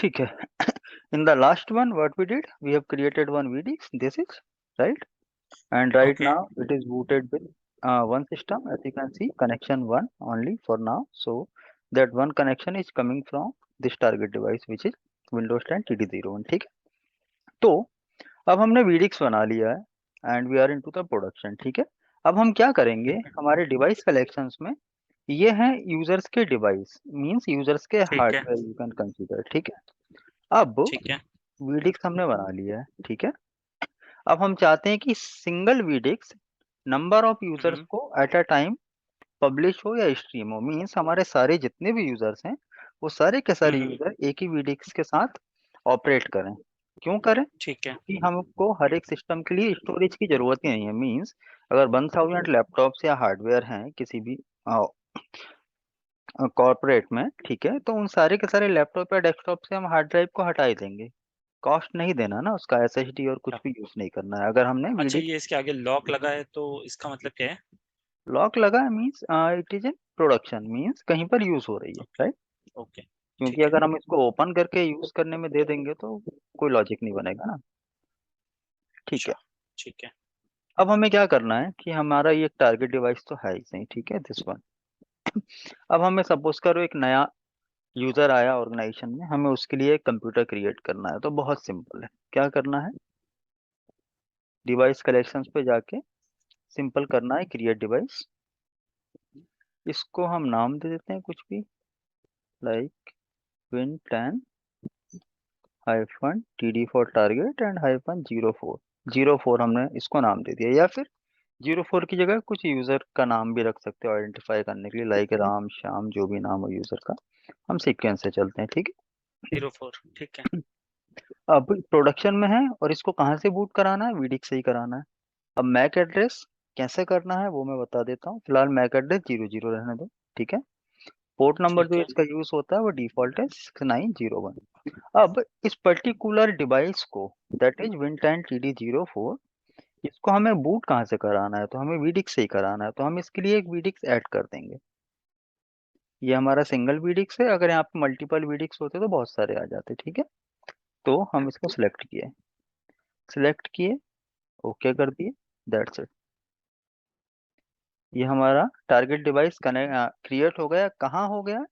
ठीक है. In the last one, what we did, we have created one VDX. This is right, and right Okay. now it is booted with one system. As you can see, connection one only for now. So that one connection is coming from this target device, which is Windows 10 TD01. ठीक है. तो अब हमने VDX बना लिया है and we are into the production. ठीक है. अब हम क्या करेंगे, हमारे डिवाइस कलेक्शंस में ये हैं यूजर्स के डिवाइस, मींस यूजर्स के ठीक है। Hardware you can consider. ठीक है. अब ठीक है। VDX हमने बना लिया है. ठीक है. अब हम चाहते हैं कि single VDX number of users hmm. को एट अ टाइम पब्लिश हो या स्ट्रीम हो. मींस हमारे सारे जितने भी यूजर्स हैं वो सारे के सारे हम्म। यूजर एक ही VDX के साथ ऑपरेट करें. क्यों करें? ठीक है। कि हमको हर एक सिस्टम के लिए स्टोरेज की जरूरत ही नहीं है. मींस अगर 1000 लैपटॉप्स या हार्डवेयर हैं किसी भी कॉर्पोरेट में, ठीक है, तो उन सारे के सारे लैपटॉप या डेस्कटॉप से हम हार्ड ड्राइव को हटा ही देंगे. कॉस्ट नहीं देना ना उसका, एसएसडी और कुछ अच्छा। भी यूज नहीं करना है. अगर हमने अच्छा, वीडियो ये इसके आगे लॉक लगा है तो इसका मतलब क्या है? लॉक लगा है, means it is in production, means कहीं पर यूज हो रही है, ओके। राइट. ओके। क्योंकि ठीक है। अगर हम इसको ओपन करके यूज करने में दे देंगे तो कोई लॉजिक नहीं बनेगा ना. ठीक है. अच्छा। ठीक है। अब हमें क्या करना है कि हमारा ये टारगेट डिवाइस तो है ही सही. ठीक है, दिस वन. अब हमें सपोज करो एक नया यूजर आया ऑर्गेनाइजेशन में, हमें उसके लिए एक कंप्यूटर क्रिएट करना है. तो बहुत सिंपल है. क्या करना है, डिवाइस कलेक्शंस पे जाके सिंपल करना है क्रिएट डिवाइस. इसको हम नाम दे देते हैं कुछ भी, like win 10 hyphen TD for target and hyphen 04. हमने इसको नाम दे दिया, या फिर 04 की जगह कुछ यूजर का नाम भी रख सकते हो आइडेंटिफाई करने के लिए, लाइक राम श्याम जो भी नाम हो यूजर का. हम सीक्वेंस से चलते हैं. ठीक 04। ठीक है। है. अब प्रोडक्शन में है और इसको कहाँ से बूट कराना है, वीडिक से ही कराना है. अब मैक एड्रेस कैसे करना है वो मैं बता देता हूँ. फिलहाल मैक एड्रेस 00 रहने दो. ठीक है. पोर्ट नंबर ठीक जो है। इसका यूज होता है वो डिफॉल्ट है 6901. अब इस पर्टिकुलर डिवाइस को, दैट इज Win10 TD04, इसको हमें बूट कहाँ से कराना है, तो हमें वीडिक्स से ही कराना है. तो हम इसके लिए एक वीडिक्स ऐड कर देंगे. ये हमारा सिंगल वीडिक्स है. अगर यहाँ पे मल्टीपल वीडिक्स होते तो बहुत सारे आ जाते. ठीक है. तो हम इसको सिलेक्ट किए, ओके कर दिए, दैट्स इट. ये हमारा टारगेट डिवाइस कनेक्ट क्रिएट हो गया. कहाँ हो गया,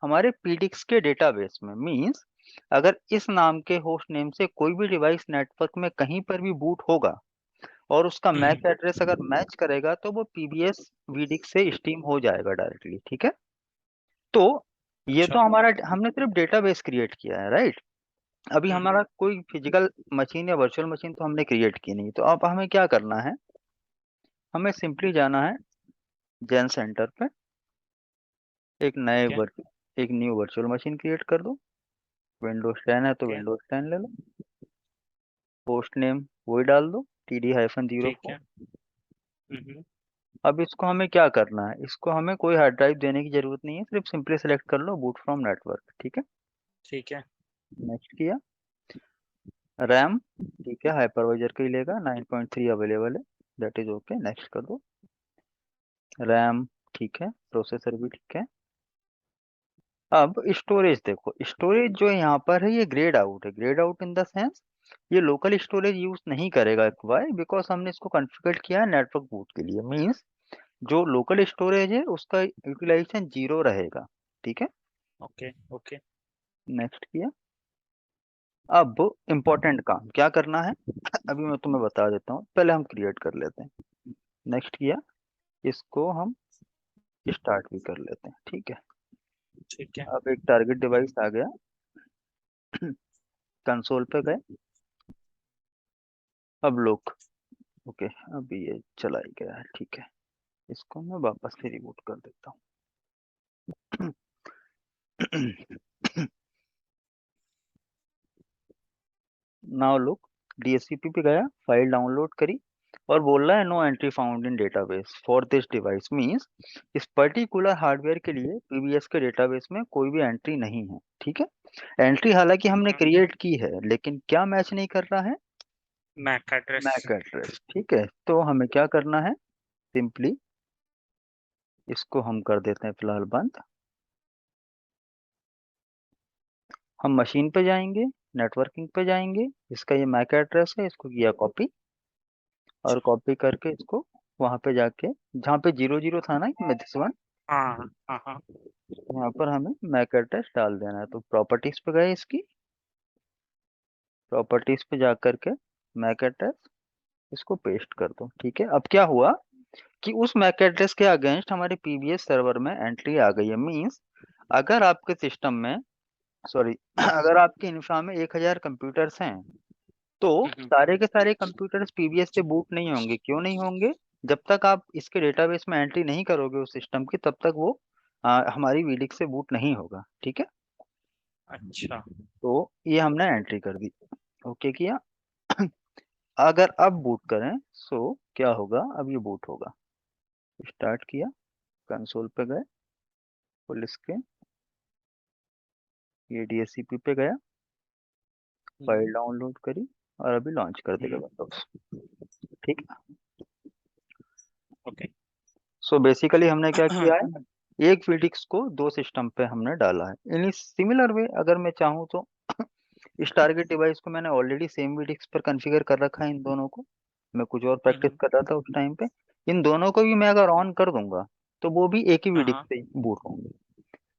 हमारे पीडिक्स के डेटाबेस में. मींस अगर इस नाम के होस्ट नेम से कोई भी डिवाइस नेटवर्क में कहीं पर भी बूट होगा और उसका मैक हम्म। एड्रेस अगर मैच करेगा तो वो पीबीएस वीडिक्स से स्ट्रीम हो जाएगा डायरेक्टली. ठीक है. तो ये तो अच्छा। हमारा, हमने सिर्फ डेटाबेस क्रिएट किया है, राइट. अभी हम्म। हमारा कोई फिजिकल मशीन या वर्चुअल मशीन तो हमने क्रिएट की नहीं. तो अब हमें क्या करना है, हमें सिंपली जाना है जेन सेंटर पे, एक नए ठीक है। एक न्यू वर्चुअल मशीन क्रिएट कर दो. विंडोज 10 है तो ओके। विंडोज 10 ले लो. पोस्ट नेम वही डाल दो, TD-04. ठीक है। हम्म। अब इसको हमें क्या करना है, इसको हमें कोई हार्ड ड्राइव देने की जरूरत नहीं है, सिर्फ सिंपली सेलेक्ट कर लो बूट फ्रॉम नेटवर्क. ठीक है. ठीक है। नेक्स्ट किया. रैम, ठीक है, हाइपरवाइजर का ही लेगा, 9.3 अवेलेबल है, दैट इज ओके. नेक्स्ट कर दो. रैम ठीक है, प्रोसेसर भी ठीक है. अब स्टोरेज देखो, स्टोरेज जो यहाँ पर है ये ग्रेड आउट है. Grade out in the sense ये लोकल स्टोरेज यूज नहीं करेगा. वाई? बिकॉज हमने इसको कॉन्फ़िगर किया है नेटवर्क बूट के लिए. मींस जो लोकल स्टोरेज है उसका यूटिलाइजेशन 0 रहेगा. ठीक है. ओके। ओके। नेक्स्ट किया. अब इम्पोर्टेंट काम क्या करना है अभी मैं तुम्हें बता देता हूँ, पहले हम क्रिएट कर लेते हैं. नेक्स्ट किया, इसको हम स्टार्ट भी कर लेते हैं. ठीक है. ठीक है। अब एक टारगेट डिवाइस आ गया. कंसोल पे गए. अब लोग, ओके, अभी ये चला ही गया है. ठीक है. इसको मैं वापस से रिबूट कर देता हूँ. नाउ लुक, DHCP पे गया, फाइल डाउनलोड करी और बोल रहा है no entry found in database for this device. Means इस पर्टिकुलर हार्डवेयर के लिए पीबीएस के डेटाबेस में कोई भी एंट्री नहीं है. ठीक है. एंट्री हालांकि हमने क्रिएट की है लेकिन क्या मैच नहीं कर रहा है, मैक एड्रेस। Mac address. ठीक है. तो हमें क्या करना है, सिंपली इसको हम कर देते हैं फिलहाल बंद. हम मशीन पे जाएंगे, नेटवर्किंग पे जाएंगे, इसका ये मैक एड्रेस है, इसको किया कॉपी, और अच्छा। कॉपी करके इसको वहां पे जाके, जहाँ पे 00 था ना में दिस वन, हाँ हाँ हाँ। यहाँ पर हमें मैक एड्रेस डाल देना है। तो प्रॉपर्टीज पे गए, इसकी प्रॉपर्टीज पे जा करके मैक एड्रेस इसको पेस्ट कर दो। ठीक है, अब क्या हुआ कि उस मैक एड्रेस के अगेंस्ट हमारे पीबीएस सर्वर में एंट्री आ गई है। मींस अगर आपके सिस्टम में, सॉरी अगर आपके इंफ्रा में 1000 कंप्यूटर्स हैं, तो हम्म। सारे के सारे कंप्यूटर्स पीबीएस से बूट नहीं होंगे। क्यों नहीं होंगे? जब तक आप इसके डेटाबेस में एंट्री नहीं करोगे उस सिस्टम की, तब तक वो हमारी वीडिक्स से बूट नहीं होगा। ठीक है, अच्छा। तो ये हमने एंट्री कर दी, ओके किया। अगर अब बूट करें सो क्या होगा, अब ये बूट होगा। स्टार्ट किया, कंसोल पे गए, पुलिस के ये डीएससीपी पे गया, फाइल हम्म। डाउनलोड करी, और अभी लॉन्च कर देगा हम्म। विंडोज। ठीक है, ओके। सो बेसिकली हमने क्या किया है, एक वीडिक्स को दो सिस्टम पे हमने डाला है। इन सिमिलर वे अगर मैं चाहूँ तो इस टारगेट डिवाइस को मैंने ऑलरेडी सेम वीडिक्स पर कॉन्फ़िगर कर रखा है। इन दोनों को मैं कुछ और प्रैक्टिस हम्म। कर रहा था उस टाइम पे। इन दोनों को भी मैं अगर ऑन कर दूंगा तो वो भी एक ही हाँ वीडिक्स हाँ। से बूट होंगे।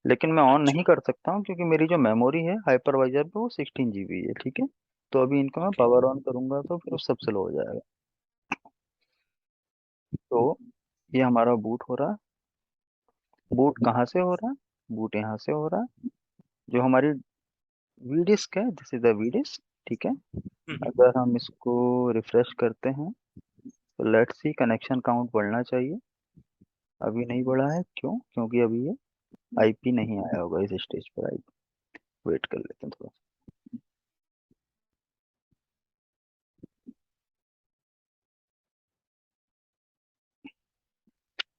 लेकिन मैं ऑन नहीं अच्छा। कर सकता हूँ क्योंकि मेरी जो मेमोरी है हाइपरवाइजर पे वो 16 GB है। ठीक है, तो अभी इनको मैं ओके। पावर ऑन करूंगा तो फिर सब स्लो हो जाएगा। तो ये हमारा बूट हो रहा है। बूट कहाँ से हो रहा है? बूट यहाँ से हो रहा है। जो हमारी वी डिस्क है, this is the V disk. ठीक है, हम्म। अगर हम इसको रिफ्रेश करते हैं तो लेट्स सी कनेक्शन काउंट बढ़ना चाहिए। अभी नहीं बढ़ा है, क्यों? क्योंकि अभी ये आईपी नहीं आया होगा इस स्टेज पर। आईपी वेट कर लेते हैं थोड़ा।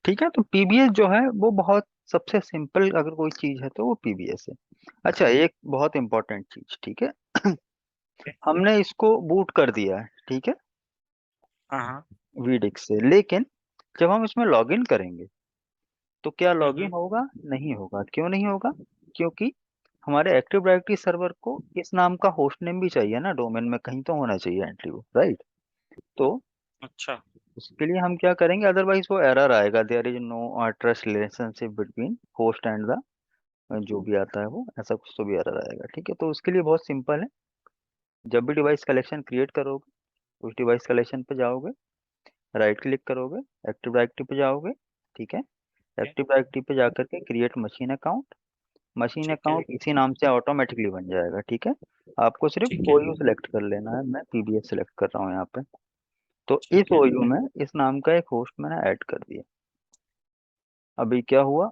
ठीक है, तो पीबीएस जो है वो बहुत सबसे सिंपल अगर कोई चीज है तो वो पीबीएस है। अच्छा, एक बहुत इंपॉर्टेंट चीज, ठीक है, ओके। हमने इसको बूट कर दिया है, ठीक है, हाँ हाँ। वीडिक्स से। लेकिन जब हम इसमें लॉगिन करेंगे तो क्या लॉगिन हम्म। होगा? नहीं होगा। क्यों नहीं होगा? क्योंकि हमारे एक्टिव डायरेक्टरी सर्वर को इस नाम का होस्ट नेम भी चाहिए ना, डोमेन में कहीं तो होना चाहिए एंट्री वो, राइट? तो अच्छा। उसके लिए हम क्या करेंगे, अदरवाइज वो एरर आएगा, there is no trust relationship between host and the, जो भी आता है वो ऐसा कुछ तो भी एरर आएगा। ठीक है, तो उसके लिए बहुत सिंपल है। जब भी डिवाइस कलेक्शन क्रिएट करोगे, उस डिवाइस कलेक्शन पे जाओगे, राइट क्लिक करोगे, एक्टिव डायरेक्टरी पे जाओगे। ठीक है, ओके। एक्टिव डायरेक्टरी पे जाकर के क्रिएट मशीन अकाउंट, मशीन ठीक है। अकाउंट इसी नाम से ऑटोमेटिकली बन जाएगा। ठीक है, आपको सिर्फ ठीक है। ओयू सेलेक्ट कर लेना है। मैं पीबीएस सेलेक्ट कर रहा हूँ यहाँ पे। तो इस ठीक है। ओयू में इस नाम का एक होस्ट मैंने ऐड कर दिया। अभी क्या हुआ,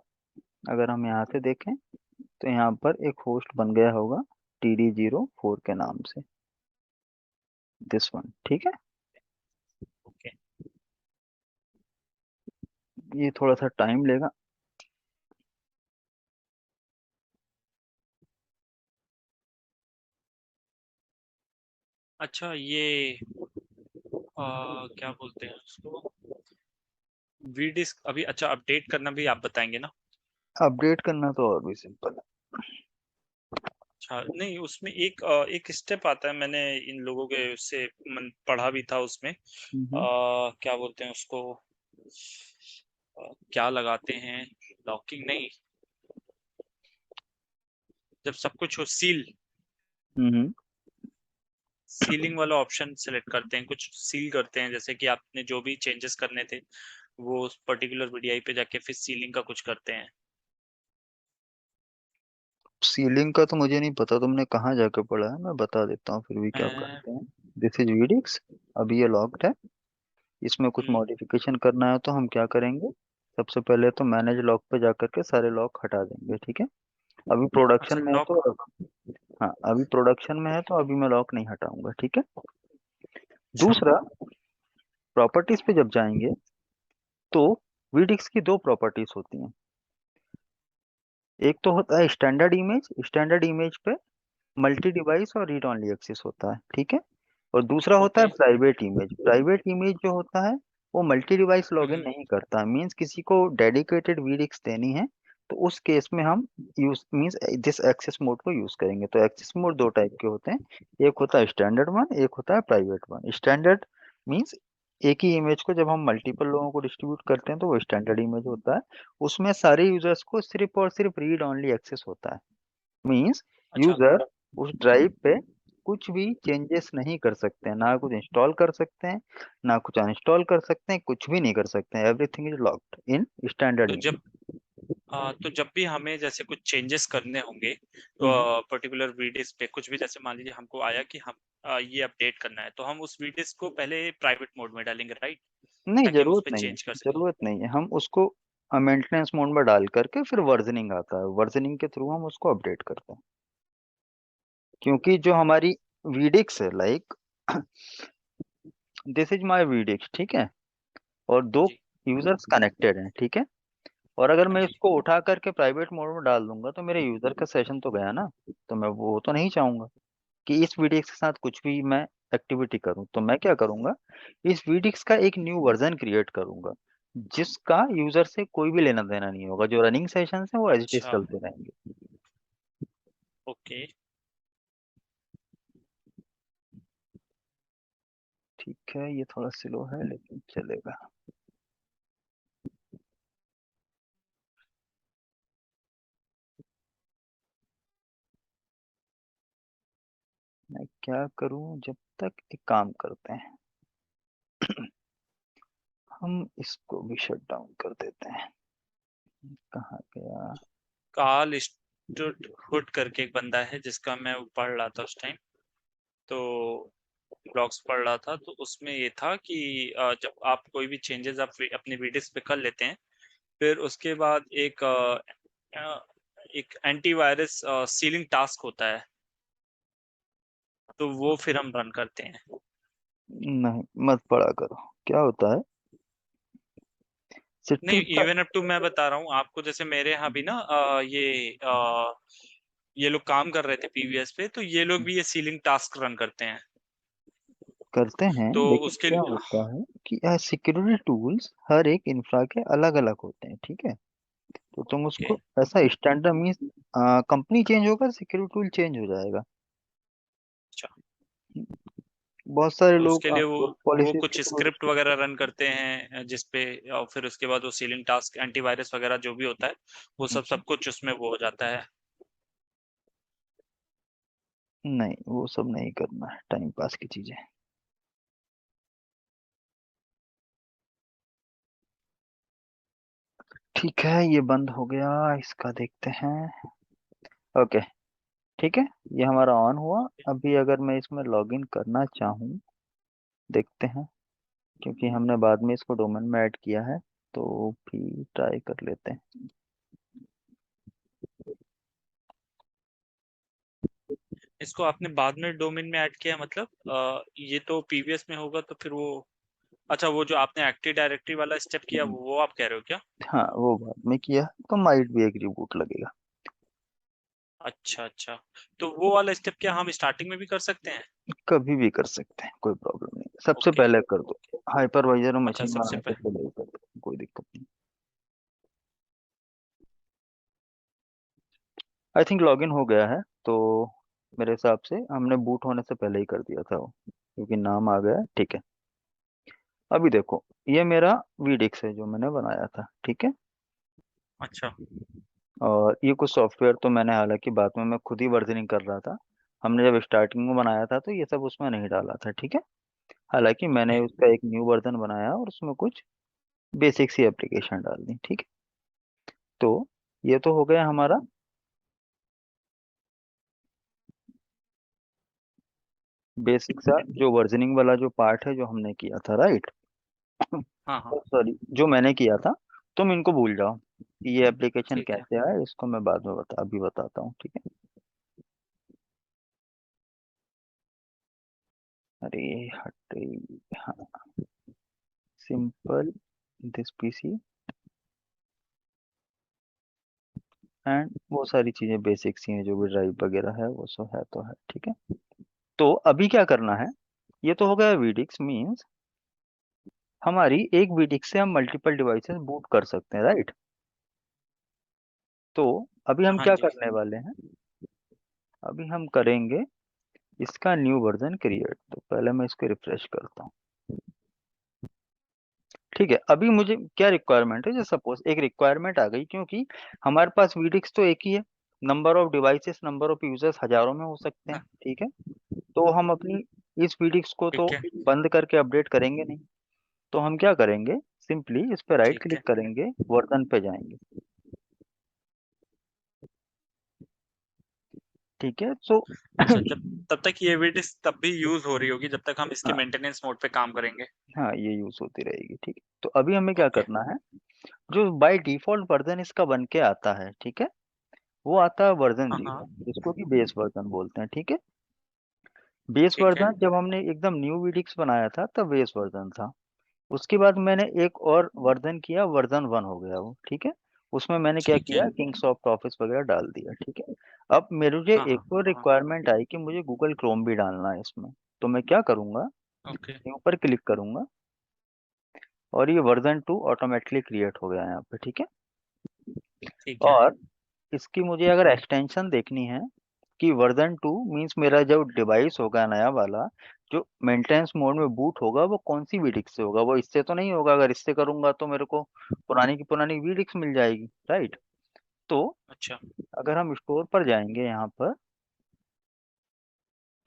अगर हम यहाँ से देखें तो यहाँ पर एक होस्ट बन गया होगा TD04 के नाम से, दिस वन। ठीक है, ओके। ये थोड़ा सा टाइम लेगा। अच्छा, ये क्या बोलते हैं उसको, वी डिस्क अभी, अच्छा अपडेट करना भी आप बताएंगे ना? अपडेट करना तो और भी सिंपल अच्छा, नहीं उसमें एक स्टेप आता है, मैंने इन लोगों के उससे पढ़ा भी था उसमें। है। क्या बोलते हैं उसको, क्या लगाते हैं, लॉकिंग नहीं, जब सब कुछ हो सील, हम्म। सीलिंग वाला ऑप्शन सेलेक्ट करते हैं, कुछ सील करते हैं, जैसे कि आपने जो भी चेंजेस करने थे वो उस पर्टिकुलर वीडीआई पे जाके फिर सीलिंग का कुछ करते हैं। सीलिंग का तो मुझे नहीं पता, तुमने कहाँ जाके पढ़ा है, मैं बता देता हूँ फिर भी क्या मैं- करते हैं। दिस इज वीडिक्स, अभी ये लॉक्ड है। इसमें कुछ हम्म। मॉडिफिकेशन करना है तो हम क्या करेंगे, सबसे पहले तो मैनेज लॉक पे जाकर के सारे लॉक हटा देंगे। ठीक है, अभी प्रोडक्शन अच्छा में है तो, लॉक। हाँ अभी प्रोडक्शन में है तो अभी मैं लॉक नहीं हटाऊंगा। ठीक है, अच्छा। दूसरा, प्रॉपर्टीज पे जब जाएंगे तो वीडिक्स की दो प्रॉपर्टीज होती हैं। एक तो होता है स्टैंडर्ड इमेज, स्टैंडर्ड इमेज पे मल्टी डिवाइस और रीड ओनली एक्सेस होता है। ठीक है, और दूसरा होता है okay. Private image. Private image जो होता है वो मल्टी डिवाइस लॉगिन हम्म। नहीं करता, मींस किसी को डेडिकेटेड वीडिक्स देनी है तो उस केस में हम use means this access mode को यूज करेंगे। तो एक्सेस मोड दो टाइप के होते हैं, एक होता है स्टैंडर्ड वन, एक होता है प्राइवेट वन। स्टैंडर्ड मींस एक ही इमेज को जब हम मल्टीपल लोगों को डिस्ट्रीब्यूट करते हैं तो वो स्टैंडर्ड इमेज होता है। उसमें सारे यूजर्स को सिर्फ और सिर्फ रीड ओनली एक्सेस होता है। मींस अच्छा। यूजर उस ड्राइव पे कुछ भी चेंजेस नहीं कर सकते हैं, ना कुछ इंस्टॉल कर सकते हैं, ना कुछ अनइंस्टॉल कर सकते हैं, कुछ भी नहीं कर सकते हैं। Everything is locked in standard तो इमेज। जब तो जब भी हमें जैसे कुछ चेंजेस करने होंगे हम्म। पर्टिकुलर वीडियोस पे, कुछ भी जैसे मान लीजिए हमको आया कि हम ये अपडेट करना है, तो हम उस वीडियोस को पहले प्राइवेट मोड में डालेंगे, राइट? नहीं, ताकि हम उस जरूरत पर नहीं है। चेंज कर सकें। जरूरत नहीं है, हम उसको मेंटेनेंस मोड में डाल करके फिर वर्जनिंग आता है, वर्जनिंग के थ्रू हम उसको अपडेट करते हैं। क्योंकि जो हमारी वीडिक्स है, लाइक दिस इज माय वीडिक्स, ठीक है, और दो जी। यूजर्स कनेक्टेड हैं, ठीक है। और अगर हाँ मैं जी। इसको उठा करके प्राइवेट मोड में डाल दूंगा तो मेरे यूजर का सेशन तो गया ना। तो मैं वो तो नहीं चाहूंगा कि इस वीडिक्स के साथ कुछ भी मैं एक्टिविटी करूं। तो मैं क्या करूंगा, इस वीडिक्स का एक न्यू वर्जन क्रिएट करूंगा जिसका यूजर से कोई भी लेना देना नहीं होगा। जो रनिंग सेशंस हैं वो एज इट इज अच्छा। चलते रहेंगे। ओके। ठीक है, ये थोड़ा स्लो है लेकिन चलेगा। मैं क्या करूं, जब तक एक काम करते हैं, हम इसको भी शट डाउन कर देते हैं। कहाँ गया? कार्ल हुड करके एक बंदा है जिसका मैं वो पढ़ रहा था उस टाइम, तो ब्लॉग्स पढ़ रहा था, तो उसमें ये था कि जब आप कोई भी चेंजेस आप अपनी वीडियोस पे कर लेते हैं, फिर उसके बाद एक एंटीवायरस सीलिंग टास्क होता है, तो वो फिर हम रन करते हैं। नहीं, मत पढ़ा करो। क्या होता है, नहीं, सेटिंग का। इवन अप टू मैं बता रहा हूँ आपको, जैसे मेरे यहाँ भी ना ये लोग काम कर रहे थे पीवीएस पे, तो ये लोग भी ये सीलिंग टास्क रन करते हैं। करते हैं, तो लेकिन उसके क्या लिए होता है कि सिक्योरिटी टूल्स हर एक इंफ्रा के अलग अलग होते हैं, ठीक है। तो तुम ओके। उसको ऐसा स्टैंडर्ड मीन्स कंपनी चेंज होगा सिक्योरिटी टूल चेंज हो जाएगा। अच्छा। बहुत सारे तो लोग उसके लिए वो पॉलिसीज के कुछ थ्रू। स्क्रिप्ट वगैरह रन करते हैं जिसपे, और फिर उसके बाद वो सीलिंग टास्क एंटीवायरस वगैरह जो भी होता है, वो सब कुछ उसमें वो हो जाता है। नहीं, वो सब नहीं करना है, टाइम पास की चीजें। ठीक है, ये बंद हो गया, इसका देखते हैं। ओके, ठीक है, ये हमारा ऑन हुआ। अभी अगर मैं इसमें लॉगिन करना चाहूँ, देखते हैं, क्योंकि हमने बाद में इसको डोमेन में ऐड किया है, तो भी ट्राई कर लेते हैं। इसको आपने बाद में डोमेन में ऐड किया, मतलब ये तो पीवीएस में होगा, तो फिर वो, अच्छा, वो जो आपने एक्टिव डायरेक्टरी वाला स्टेप किया, वो आप कह रहे हो क्या? हाँ, वो बाद में किया है, तो माइट भी एक रिबूट लगेगा। अच्छा अच्छा। तो वो वाला स्टेप क्या हम स्टार्टिंग में भी कर सकते हैं? कभी भी कर सकते हैं, कोई प्रॉब्लम नहीं, सबसे ओके। पहले कर दो। ओके। हाइपरवाइजर और अच्छा, मशीन सबसे बनाने से पहले। पहले ही कर दो, कोई दिक्कत नहीं। आई थिंक लॉगिन हो गया है, तो मेरे हिसाब से हमने बूट होने से पहले ही कर दिया था वो, क्योंकि नाम आ गया है, ठीक है। अभी देखो, ये मेरा वीडिक्स है जो मैंने बनाया था, ठीक है। अच्छा। और ये कुछ सॉफ्टवेयर तो मैंने, हालांकि बाद में मैं खुद ही वर्जनिंग कर रहा था। हमने जब स्टार्टिंग में बनाया था तो ये सब उसमें नहीं डाला था, ठीक है। हालांकि मैंने ओके। उसका एक न्यू वर्जन बनाया और उसमें कुछ बेसिक सी एप्लीकेशन डाल दी, ठीक है। तो ये तो हो गया हमारा बेसिक सा जो वर्जनिंग वाला जो पार्ट है जो हमने किया था, राइट। हाँ हाँ। सॉरी, जो मैंने किया था। तुम इनको भूल जाओ कि ये एप्लीकेशन ठीक है। कैसे आया, इसको मैं बाद में अभी बताता हूँ, ठीक है। अरे हट गई। हाँ, सिंपल दिस पीसी एंड वो सारी चीजें बेसिक सी हैं, जो भी ड्राइव वगैरह है वो सब है तो है, ठीक है। तो अभी क्या करना है, ये तो हो गया वीडिक्स मींस हमारी एक वीडिक्स से हम मल्टीपल डिवाइसेस बूट कर सकते हैं, राइट। तो अभी हम हाँ क्या जी। करने वाले हैं, अभी हम करेंगे इसका न्यू वर्जन क्रिएट। तो पहले मैं इसको रिफ्रेश करता हूँ। ठीक है, अभी मुझे क्या रिक्वायरमेंट है, जैसे सपोज एक रिक्वायरमेंट आ गई, क्योंकि हमारे पास वीडिक्स तो एक ही है, number of devices, number of users हजारों में हो सकते हैं। हाँ, ठीक है, तो हम अपनी इस वीडिक्स को तो ठीक है। बंद करके अपडेट करेंगे नहीं। तो हम क्या करेंगे, सिंपली इस पे राइट ठीक है। क्लिक करेंगे, वर्जन पे जाएंगे। ठीक है, सो अच्छा, जब तब तक ये विडिस तब भी यूज हो रही होगी जब तक हम इसके हाँ मेंटेनेंस मोड पे काम करेंगे। हाँ, ये यूज होती रहेगी। ठीक है, तो अभी हमें क्या ओके। करना है, जो बाय डिफॉल्ट वर्जन इसका बन के आता है, ठीक है, वो आता है वर्जन हाँ 0, हाँ। जिसको कि बेस वर्जन बोलते हैं। ठीक है, बेस ठीक है। वर्जन जब हमने एकदम न्यू वीडिक्स बनाया था तब बेस वर्जन था। उसके बाद मैंने एक और वर्जन किया, वर्जन 1 हो गया वो। ठीक है, उसमें मैंने क्या ठीक है। किया, किंगसॉफ्ट ऑफिस वगैरह डाल दिया। ठीक है, अब मुझे हाँ हाँ एक और हाँ। रिक्वायरमेंट आई कि मुझे गूगल क्रोम भी डालना है इसमें। तो मैं क्या करूंगा, ओके। न्यू पर क्लिक करूंगा, और ये वर्जन 2 ऑटोमेटिकली क्रिएट हो गया है यहाँ पे। ठीक है, ठीक है। और इसकी मुझे अगर एक्सटेंशन देखनी है कि वर्जन 2 मीन्स मेरा जो डिवाइस होगा नया वाला, जो मेंटेनेंस मोड में बूट होगा, वो कौन सी वीडिक्स से होगा, वो इससे तो नहीं होगा। अगर इससे करूंगा तो मेरे को पुरानी की पुरानी वीडिक्स मिल जाएगी, राइट। तो अच्छा। अगर हम स्टोर पर जाएंगे यहाँ पर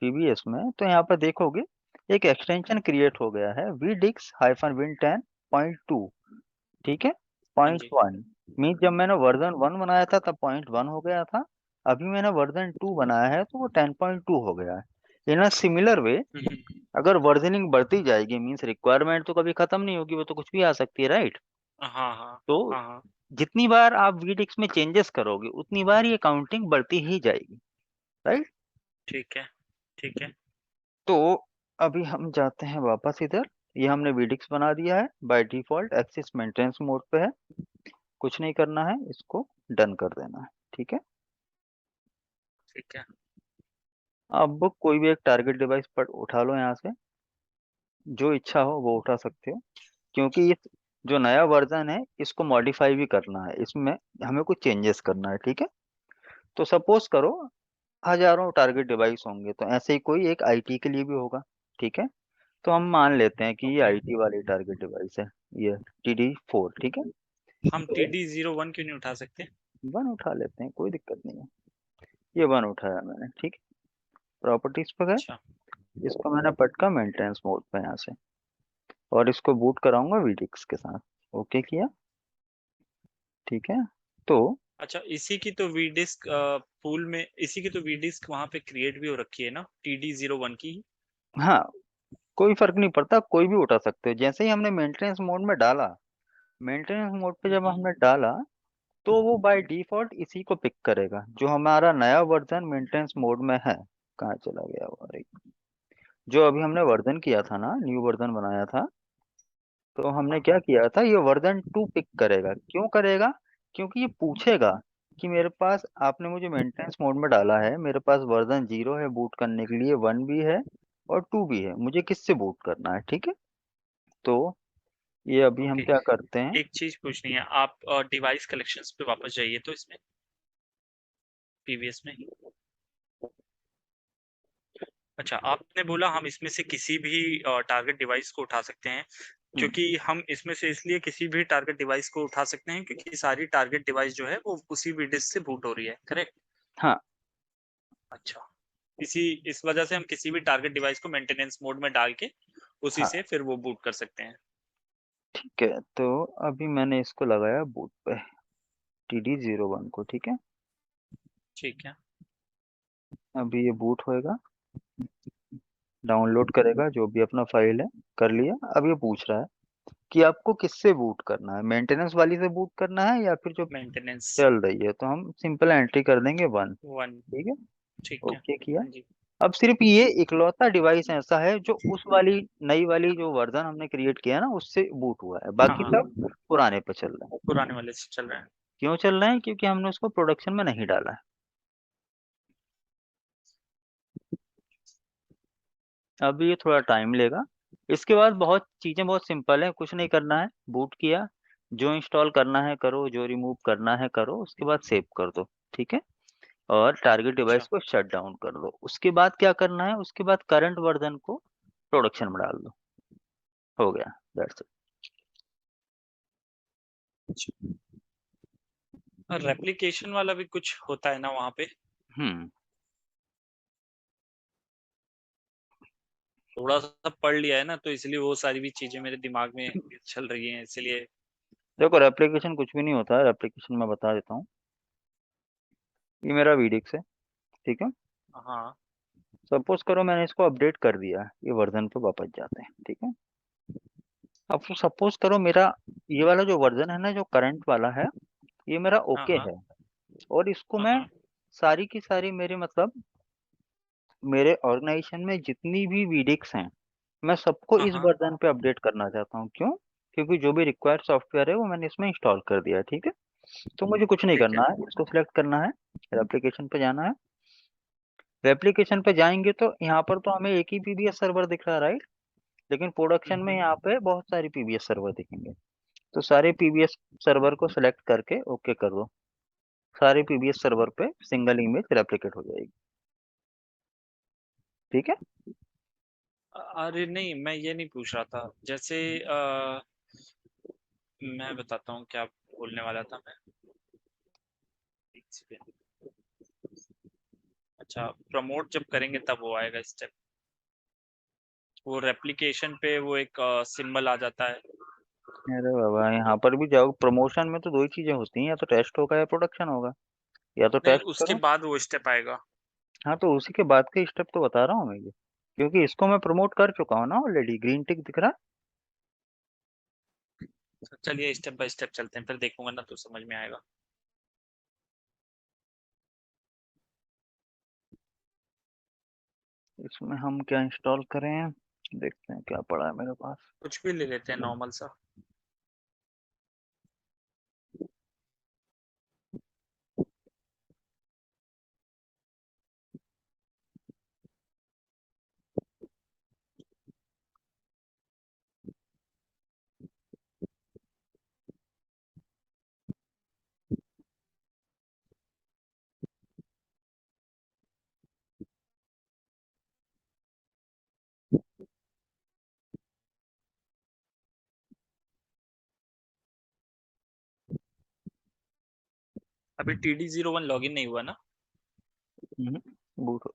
पीबीएस में, तो यहाँ पर देखोगे एक एक्सटेंशन क्रिएट हो गया है, वीडिक्स हाइफन विन 10.2। ठीक है, हाँ पॉइंट जी। वन मीन जब मैंने वर्जन 1 बनाया था तब .1 हो गया था। अभी मैंने वर्जन 2 बनाया है तो वो 10.2 हो गया है। इन अ सिमिलर वे, हम्म। अगर वर्जनिंग बढ़ती जाएगी मीन्स रिक्वायरमेंट तो कभी खत्म नहीं होगी, वो तो कुछ भी आ सकती है, राइट। हाँ हाँ। तो हाँ हाँ। जितनी बार आप वीडिक्स में चेंजेस करोगे उतनी बार ये काउंटिंग बढ़ती ही जाएगी, राइट। ठीक है। ठीक है। तो अभी हम जाते हैं वापस इधर, ये हमने वीडिक्स बना दिया है, by default axis maintenance mode पे है, कुछ नहीं करना है, इसको डन कर देना है। ठीक है, ठीक है। अब कोई भी एक टारगेट डिवाइस पर उठा लो यहाँ से, जो इच्छा हो वो उठा सकते हो, क्योंकि ये जो नया वर्जन है इसको मॉडिफाई भी करना है, इसमें हमें कुछ चेंजेस करना है। ठीक है, तो सपोज करो हजारों टारगेट डिवाइस होंगे, तो ऐसे ही कोई एक आईटी के लिए भी होगा। ठीक है, तो हम मान लेते हैं कि ये ओके। आईटी वाली टारगेट डिवाइस है, ये TD4। ठीक है, हम तो TD01 क्यों नहीं उठा सकते? 1 उठा लेते हैं, कोई दिक्कत नहीं है। ये 1 उठाया मैंने। ठीक है, प्रॉपर्टीज पर गए, अच्छा। इसको मैंने पटका मेंटेनेंस मोड पे यहाँ से, और इसको बूट कराऊंगा वीडिक्स के साथ। ओके किया, ठीक है। तो अच्छा, इसी की तो वी डिस्क पूल में, इसी की तो वी डिस्क वहां पे क्रिएट भी हो रखी है ना, TD01 की। हाँ, कोई फर्क नहीं पड़ता, कोई भी उठा सकते हो। जैसे ही हमने मेंटेनेंस मोड में डाला, मेंटेनेंस मोड पे जब हम्म। हमने डाला, तो वो बाय डिफॉल्ट इसी को पिक करेगा जो हमारा नया वर्जन मेंटेनेंस मोड में है। कहाँ चला गया वो, अरे, जो अभी हमने वर्जन किया था ना, न्यू वर्जन बनाया था, तो हमने हाँ क्या हाँ। किया था, ये वर्जन 2 पिक करेगा। क्यों करेगा, क्योंकि ये पूछेगा कि मेरे पास, आपने मुझे मेंटेनेंस मोड में डाला है, मेरे पास वर्जन 0 है बूट करने के लिए, 1 भी है और 2 भी है, मुझे किससे बूट करना है। ठीक है, तो ये अभी हम ओके। क्या करते हैं, एक चीज पूछनी है, आप डिवाइस कलेक्शंस पे वापस जाइए तो इसमें पीवीएस में। अच्छा, आपने बोला हम इसमें से किसी भी टारगेट डिवाइस को उठा सकते हैं, हम्म, क्योंकि हम इसमें से इसलिए किसी भी टारगेट डिवाइस को उठा सकते हैं क्योंकि सारी टारगेट डिवाइस जो है वो उसी विडिस से बूट हो रही है, करेक्ट? हाँ अच्छा। इसी इस वजह से हम किसी भी टारगेट डिवाइस को मेंटेनेंस मोड में डाल के उसी हाँ, से फिर वो बूट कर सकते हैं। ठीक है। तो अभी मैंने इसको लगाया बूट पे, TD01 को। ठीक है, ठीक है। अभी ये बूट होएगा, डाउनलोड करेगा जो भी अपना फाइल है, कर लिया। अब ये पूछ रहा है कि आपको किससे बूट करना है, मेंटेनेंस वाली से बूट करना है या फिर जो मेंटेनेंस चल रही है। तो हम सिंपल एंट्री कर देंगे 1। वन। ठीक है, ठीक है। ओके किया। हाँ जी। अब सिर्फ ये इकलौता डिवाइस ऐसा है जो उस वाली नई वाली जो वर्जन हमने क्रिएट किया ना उससे बूट हुआ है, हाँ बाकी हाँ। सब पुराने पे चल रहे हैं। पुराने वाले से चल रहा है। क्यों चल रहे हैं, क्योंकि हमने उसको प्रोडक्शन में नहीं डाला है। अब ये थोड़ा टाइम लेगा। इसके बाद बहुत चीजें बहुत सिंपल है, कुछ नहीं करना है, बूट किया, जो इंस्टॉल करना है करो, जो रिमूव करना है करो, उसके बाद सेव कर दो। ठीक है, और टारगेट डिवाइस अच्छा। को शट डाउन कर दो। उसके बाद क्या करना है, उसके बाद करंट वर्जन को प्रोडक्शन में डाल दो। हो गया, दैट्स अच्छा। और रेप्लिकेशन वाला भी कुछ होता है ना वहाँ पे? इट। थोड़ा सा पढ़ लिया है ना, तो इसलिए वो सारी भी चीजें मेरे दिमाग में चल रही हैं, इसलिए। देखो रेप्लिकेशन कुछ भी नहीं होता है। रेप्लिकेशन मैं बता देता हूँ। ये मेरा वीडिक्स है, ठीक है। हाँ। सपोज करो मैंने इसको अपडेट कर दिया, ये वर्जन पे वापस जाते हैं, ठीक है। अब सपोज करो मेरा ये वाला जो वर्जन है ना, जो करंट वाला है, ये मेरा हाँ ओके हाँ है। और इसको मैं हाँ सारी की सारी मेरे मतलब मेरे ऑर्गेनाइजेशन में जितनी भी वीडिक्स हैं, मैं सबको हाँ इस हाँ। वर्जन पे अपडेट करना चाहता हूँ। क्यों? क्योंकि जो भी रिक्वायर्ड सॉफ्टवेयर है वो मैंने इसमें इंस्टॉल कर दिया है, ठीक है। तो मुझे कुछ नहीं ठीक है। करना है, इसको सिलेक्ट करना है, एप्लीकेशन पे जाना है। रेप्लिकेशन पे जाएंगे तो यहाँ पर तो हमें एक ही पीबीएस सर्वर दिख रहा है, राइट। लेकिन प्रोडक्शन में हम्म। यहाँ पे बहुत सारी पीबीएस सर्वर दिखेंगे। तो सारे पीबीएस सर्वर को सिलेक्ट करके ओके कर दो। सारे पीबीएस सर्वर पे सिंगल इमेज रेप्लिकेट हो जाएगी, ठीक है। अरे नहीं, मैं ये नहीं पूछ रहा था। जैसे मैं बताता हूँ क्या बोलने वाला था मैं। एक सेकंड। अच्छा, प्रमोट जब करेंगे तब वो आएगा स्टेप। वो रेप्लिकेशन पे वो एक सिंबल आ जाता है। अरे बाबा, यहाँ पर भी जाओ, प्रमोशन में तो दो ही चीजें होती हैं, या तो टेस्ट होगा या प्रोडक्शन होगा। या तो नहीं, टेस्ट उसके करो। बाद वो स्टेप आएगा। हाँ, तो उसी के बाद के स्टेप तो बता रहा हूँ मैं ये। क्योंकि इसको मैं प्रमोट कर चुका हूँ ना ऑलरेडी, ग्रीन टिक दिख रहा तो चलिए स्टेप बाय स्टेप चलते हैं, फिर देखूंगा ना तो समझ में आएगा। है। इसमें हम क्या इंस्टॉल करें, देखते हैं क्या पड़ा है मेरे पास। कुछ भी ले लेते हैं नॉर्मल सा। अभी TD01 लॉगिन नहीं हुआ ना? बूट।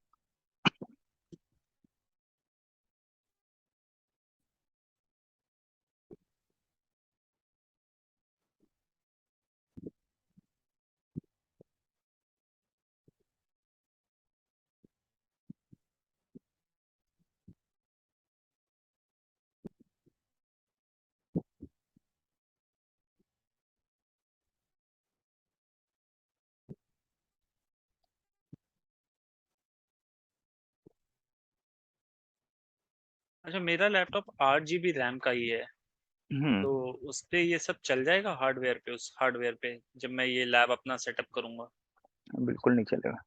अच्छा, मेरा लैपटॉप 8 GB रैम का ही है। हम्म। तो उस पे ये सब चल जाएगा हार्डवेयर पे, उस हार्डवेयर पे जब मैं ये लैब अपना सेटअप करूंगा? बिल्कुल नहीं चलेगा।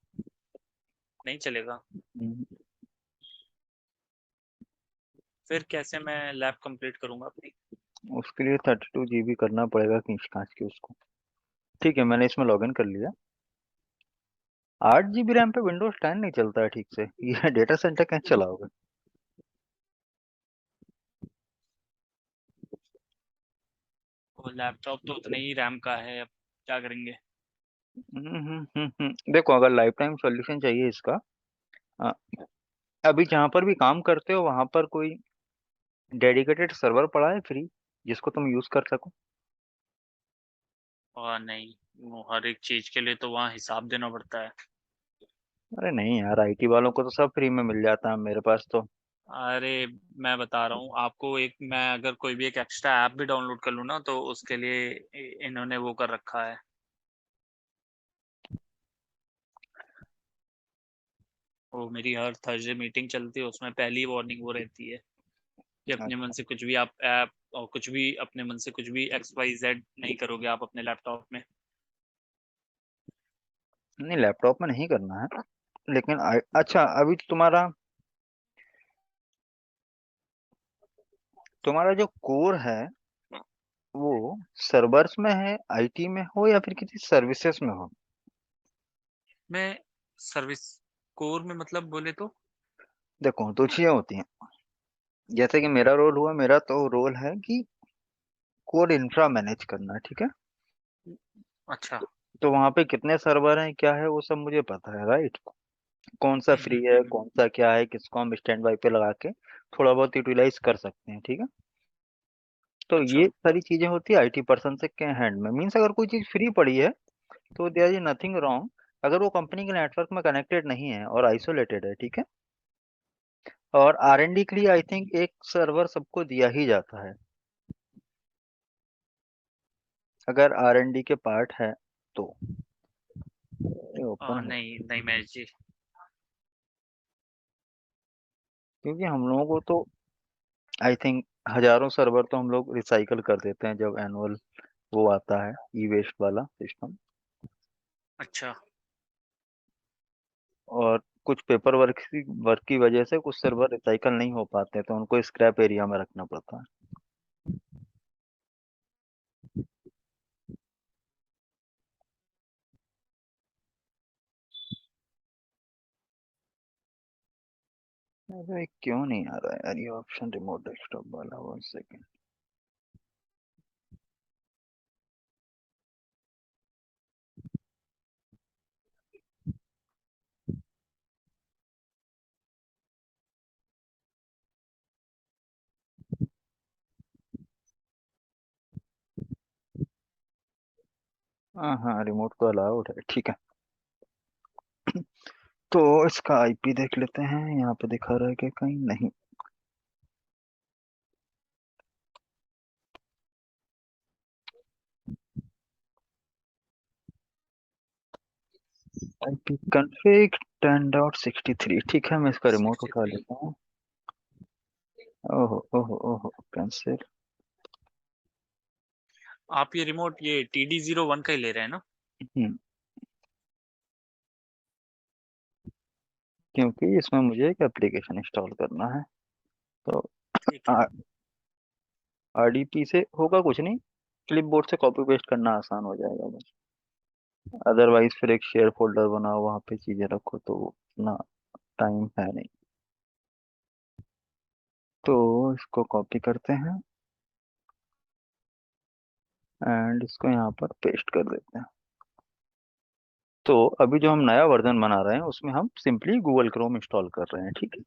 नहीं चलेगा? हम्म, फिर कैसे मैं लैब कंप्लीट करूंगा अपनी? उसके लिए 32 GB करना पड़ेगा खींच खांच के उसको। ठीक है, मैंने इसमें लॉगिन कर लिया। 8 GB रैम पे विंडोज 10 नहीं चलता है ठीक से। ये डेटा सेंटर कैसे चलाओगे? वो लैपटॉप तो उतने ही रैम का है, अब क्या करेंगे? देखो, अगर लाइफ टाइम सॉल्यूशन चाहिए इसका, अ, अभी जहाँ पर भी काम करते हो वहां पर कोई डेडिकेटेड सर्वर पड़ा है फ्री, जिसको तुम यूज कर सको? और नहीं, वो हर एक चीज के लिए तो वहाँ हिसाब देना पड़ता है। अरे नहीं यार, आईटी वालों को तो सब फ्री में मिल जाता है, मेरे पास तो। अरे, मैं बता रहा हूँ आपको, एक मैं अगर कोई भी एक एक्स्ट्रा ऐप भी डाउनलोड कर लूँ ना, तो उसके लिए इन्होंने वो कर रखा है। वो मेरी हर थर्सडे मीटिंग चलती है, उसमें पहली वार्निंग वो रहती है कि अपने मन अच्छा। से कुछ भी आप ऐप और कुछ भी अपने मन से कुछ भी XYZ नहीं करोगे आप अपने लैपटॉप में। नहीं, लैपटॉप में नहीं करना है। लेकिन अच्छा, अभी तो तुम्हारा तुम्हारा जो कोर है वो सर्वर्स में है, आईटी में हो या फिर किसी सर्विसेज में हो? मैं सर्विस कोर में मतलब बोले तो। देखो दो चीजें होती हैं। जैसे कि मेरा रोल हुआ, मेरा तो रोल है कि कोर इंफ्रा मैनेज करना, ठीक है। अच्छा। तो वहां पे कितने सर्वर हैं क्या है वो सब मुझे पता है, राइट। कौन सा फ्री है, हम्म। कौन सा क्या है, किसको हम स्टैंड बाई पे लगा के थोड़ा बहुत यूटिलाइज कर सकते हैं, ठीक है। तो अच्छा। ये सारी चीजें होती है आईटी पर्सन से के हैंड में। मीन्स अगर कोई चीज फ्री पड़ी है तो देयर इज नथिंग रॉन्ग। अगर वो कंपनी के नेटवर्क में कनेक्टेड नहीं है और आइसोलेटेड है, ठीक है। और आरएनडी के लिए आई थिंक एक सर्वर सबको दिया ही जाता है, अगर आरएनडी के पार्ट है तो। ये ओपन है नहीं नहीं महेश जी। क्योंकि हम लोगों को तो आई थिंक हजारों सर्वर तो हम लोग रिसाइकल कर देते हैं जब एनुअल वो आता है, ई वेस्ट वाला सिस्टम। अच्छा। और कुछ पेपर वर्क की वजह से कुछ सर्वर रिसाइकल नहीं हो पाते तो उनको स्क्रैप एरिया में रखना पड़ता है। अरे क्यों नहीं आ रहा है यार ये ऑप्शन रिमोट डेस्कटॉप वाला, 1 सेकेंड। हाँ हाँ, रिमोट तो अलाउड है, ठीक है। तो इसका आईपी देख लेते हैं, यहाँ पे दिखा रहा है कि कहीं नहीं। आईपी कॉन्फ़िग 10.63, ठीक है। मैं इसका रिमोट सिक्सटी उठा थ्री लेता हूँ। ओहो ओहो ओहो, कैंसिल। आप ये रिमोट ये TD01 का ही ले रहे हैं ना? हम्म, क्योंकि इसमें मुझे एक एप्लीकेशन इंस्टॉल करना है। तो ठीक है। आरडीपी से होगा कुछ नहीं, क्लिपबोर्ड से कॉपी पेस्ट करना आसान हो जाएगा बस। अदरवाइज फिर एक शेयर फोल्डर बनाओ, वहां पे चीजें रखो, तो उतना टाइम है नहीं। तो इसको कॉपी करते हैं एंड इसको यहाँ पर पेस्ट कर देते हैं। तो अभी जो हम नया वर्जन बना रहे हैं उसमें हम सिंपली गूगल क्रोम इंस्टॉल कर रहे हैं, ठीक है।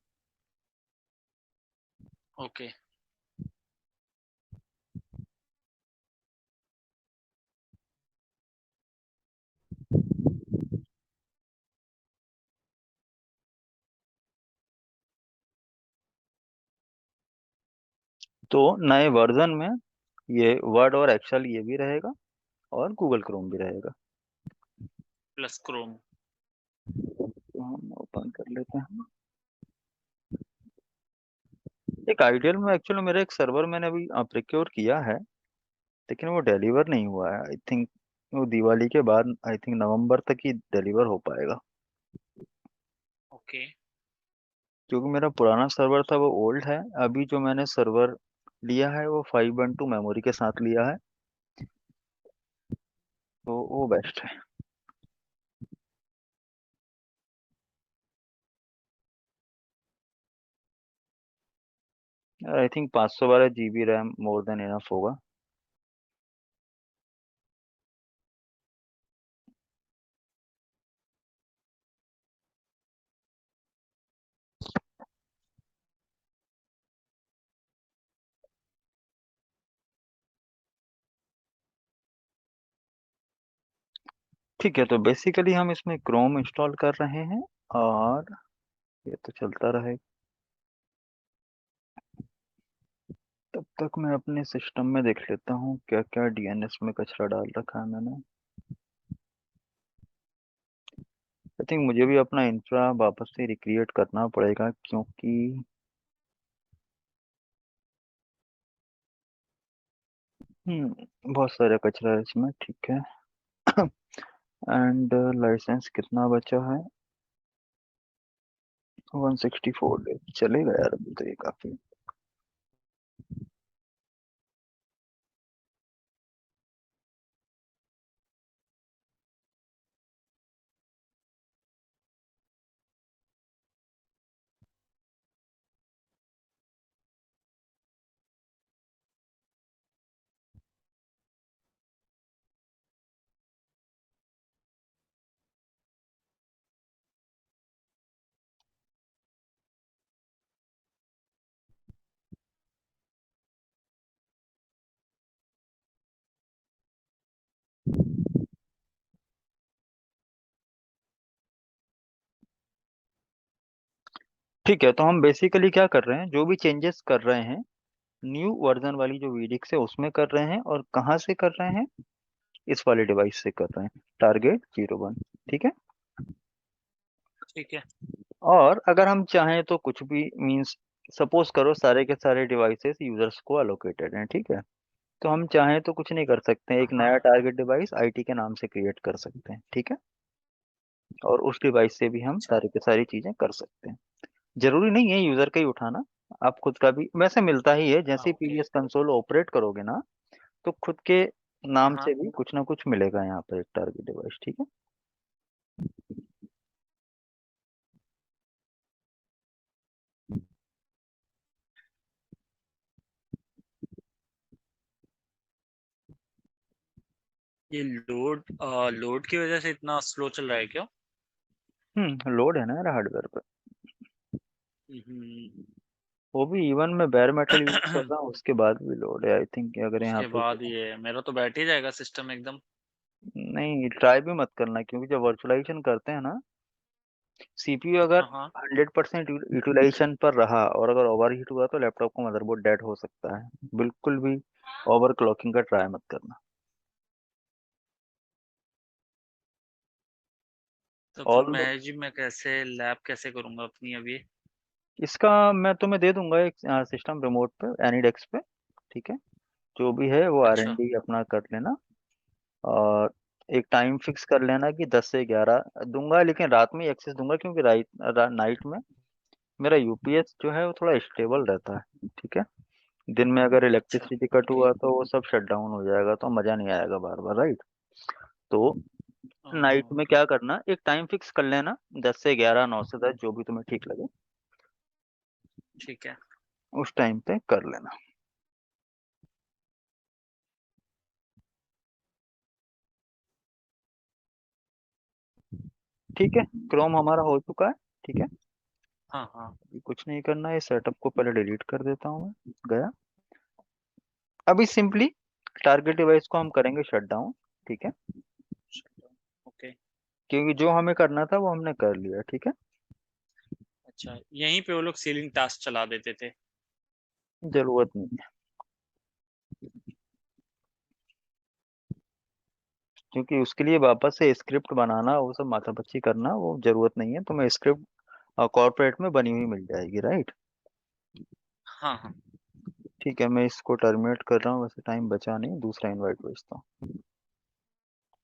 ओके। तो नए वर्जन में ये वर्ड और एक्सेल ये भी रहेगा और गूगल क्रोम भी रहेगा। Plus Chrome. तो हम ओपन कर लेते हैं। एक आइडियल में एक्चुअली मेरा एक सर्वर मैंने अभी प्रिक्योर किया है, लेकिन वो डिलीवर नहीं हुआ है। आई थिंक वो दिवाली के बाद, आई थिंक नवंबर तक ही डिलीवर हो पाएगा। ओके। क्योंकि मेरा पुराना सर्वर था वो ओल्ड है। अभी जो मैंने सर्वर लिया है वो 512 मेमोरी के साथ लिया है, तो वो बेस्ट है। I think 512 GB RAM more than enough होगा। ठीक है, तो बेसिकली हम इसमें क्रोम इंस्टॉल कर रहे हैं और ये तो चलता रहेगा। तब तक मैं अपने सिस्टम में देख लेता हूँ क्या क्या डीएनएस में कचरा डाल रखा है मैंने। आई थिंक मुझे भी अपना इंफ्रा वापस से रिक्रिएट करना पड़ेगा, क्योंकि बहुत सारा कचरा है इसमें, ठीक है। एंड लाइसेंस कितना बचा है? 164 डेज चलेगा यार, अभी तो ये काफी। ठीक है, तो हम बेसिकली क्या कर रहे हैं, जो भी चेंजेस कर रहे हैं न्यू वर्जन वाली जो वीडिक्स है उसमें कर रहे हैं, और कहाँ से कर रहे हैं, इस वाले डिवाइस से कर रहे हैं, Target 01। ठीक है। ठीक है। और अगर हम चाहें तो कुछ भी मींस, सपोज करो सारे के सारे डिवाइसेस यूजर्स को अलोकेटेड हैं, ठीक है, तो हम चाहें तो कुछ नहीं कर सकते हैं, एक हाँ नया टारगेट डिवाइस आईटी के नाम से क्रिएट कर सकते हैं, ठीक है, और उस डिवाइस से भी हम अच्छा। सारी की सारी चीजें कर सकते हैं। जरूरी नहीं है यूजर का ही उठाना, आप खुद का भी वैसे मिलता ही है, हाँ जैसे ओके। पीवीएस कंसोल ऑपरेट करोगे ना, तो खुद के हाँ नाम हाँ। से भी कुछ ना कुछ मिलेगा यहाँ पर एक टारगेट डिवाइस, ठीक है। ये लोड की वजह से इतना स्लो चल रहा है क्या? लोड है ना यार हार्डवेयर पे। हम्म। वो भी इवन मैं बेयर मेटल यूज कर रहा हूँ उसके बाद भी लोड है, आई थिंक अगर यहाँ उसके पे बाद ये मेरा तो बैठ ही जाएगा सिस्टम एकदम। नहीं, ट्राई भी मत करना, क्योंकि जब वर्चुअलाइजेशन करते हैं ना, सीपीयू अगर हाँ हाँ। 100% यूटिलाइजेशन पर रहा और अगर ओवर हीट हुआ तो लैपटॉप का मदरबोर्ड डेड हो सकता है। बिल्कुल भी ओवर क्लॉकिंग का ट्राई मत करना। तो फिर ऑल मैं जी मैं कैसे लैब कैसे करूंगा अपनी अभी? इसका मैं तुम्हें दे दूंगा एक सिस्टम रिमोट पे, एनी डेस्क पे, ठीक है, जो भी है वो आर एन अच्छा। डी अपना कर लेना, और एक टाइम फिक्स कर लेना कि 10 से 11 दूंगा, लेकिन रात में ही एक्सेस दूंगा, क्योंकि नाइट में मेरा यूपीएस जो है वो थोड़ा स्टेबल रहता है, ठीक है। दिन में अगर अच्छा। Electricity cut okay. हुआ तो वो सब शट डाउन हो जाएगा, तो मजा नहीं आएगा बार बार, राइट। तो नाइट में क्या करना, एक टाइम फिक्स कर लेना, 10 से 11, 9 से 10, जो भी तुम्हें ठीक लगे, ठीक है। उस टाइम पे कर लेना। ठीक है, क्रोम हमारा हो चुका है, ठीक है। हाँ हाँ। अभी कुछ नहीं करना है, सेटअप को पहले डिलीट कर देता हूँ मैं, गया। अभी सिंपली टारगेट डिवाइस को हम करेंगे शट डाउन, ठीक है, ओके। क्योंकि जो हमें करना था वो हमने कर लिया, ठीक है। अच्छा, यहीं पे वो लोग सीलिंग टास्क चला देते थे? जरूरत नहीं है, क्योंकि उसके लिए वापस से स्क्रिप्ट बनाना, वो सब माथापच्ची करना, वो जरूरत नहीं है, तुम्हें स्क्रिप्ट कॉर्पोरेट में बनी हुई मिल जाएगी, राइट। हाँ हाँ। ठीक है, मैं इसको टर्मिनेट कर रहा हूँ, वैसे टाइम बचा नहीं, दूसरा इनवाइट भेजता हूँ।